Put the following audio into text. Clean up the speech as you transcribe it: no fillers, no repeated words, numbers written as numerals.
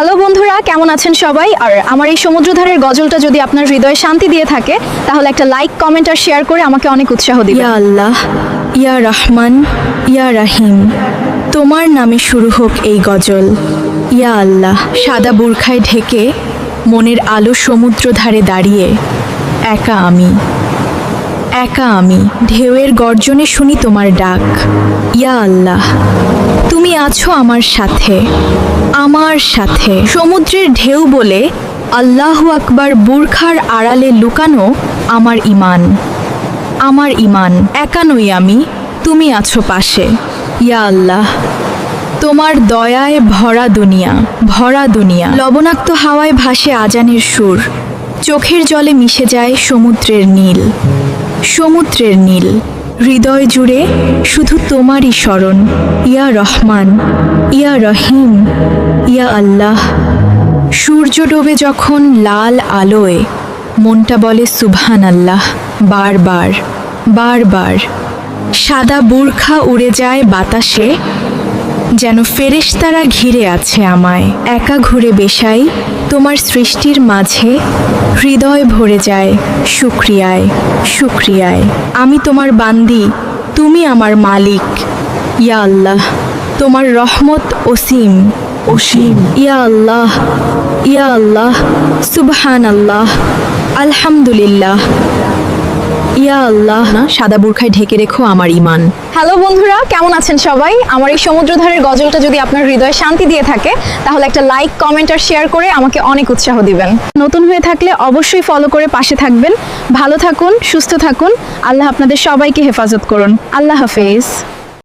Hello বন্ধুরা, কেমন আছেন সবাই? আর আমার এই সমুদ্রধারের গজলটা যদি আপনার হৃদয়ে শান্তি দিয়ে থাকে তাহলে একটা লাইক, কমেন্ট আর শেয়ার করে আমাকে অনেক উৎসাহ দিবেন। ইয়া আল্লাহ, ইয়া রহমান, ইয়া রাহিম, তোমার নামে শুরু হোক এই গজল। ইয়া আল্লাহ, সাদা বুরখায় ঢেকে মনের আলো সমুদ্র ধারে দাঁড়িয়ে একা আমি, একা আমি ঢেউয়ের গর্জনে শুনি তোমার ডাক। ইয়া আল্লাহ, তুমি আছো আমার সাথে, আমার সাথে। সমুদ্রের ঢেউ বলে আল্লাহু আকবার বুরখার আড়ালে লুকানো আমার ইমান, আমার ইমান। একা নই আমি, তুমি আছো পাশে। ইয়া আল্লাহ, তোমার দয়ায় ভরা দুনিয়া, ভরা দুনিয়া। লবণাক্ত হাওয়ায় ভাসে আজানের সুর, চোখের জলে মিশে যায় সমুদ্রের নীল, সমুদ্রের নীল। হৃদয় জুড়ে শুধু তোমারই স্মরণ। ইয়া রহমান, ইয়া রহিম, ইয়া আল্লাহ। সূর্য ডোবে যখন লাল আলোয় মনটা বলে সুবহান আল্লাহ বারবার, বারবার। সাদা বুরখা উড়ে যায় বাতাসে, যেন ফেরেশতারা ঘিরে আছে আমায়। একা ঘুরে বেশাই তোমার সৃষ্টির মাঝে, হৃদয় ভরে যায় শুক্রিয়ায়, শুক্রিয়ায়। আমি তোমার বান্দি, তুমি আমার মালিক। ইয়া আল্লাহ, তোমার রহমত অসীম, অসীম। ইয়া আল্লাহ, ইয়া আল্লাহ, সুবহান আল্লাহ, আলহামদুলিল্লাহ। ইয়া আল্লাহ, না সাদা বুরখায় ঢেকে রেখো আমার ইমান। হ্যালো বন্ধুরা, কেমন আছেন সবাই? আমার এই সমুদ্রধারের গজলটা যদি আপনার হৃদয়ে শান্তি দিয়ে থাকে তাহলে একটা লাইক, কমেন্ট আর শেয়ার করে আমাকে অনেক উৎসাহ দিবেন। নতুন হয়ে থাকলে অবশ্যই ফলো করে পাশে থাকবেন। ভালো থাকুন, সুস্থ থাকুন। আল্লাহ আপনাদের সবাইকে হেফাজত করুন। আল্লাহ হাফেজ।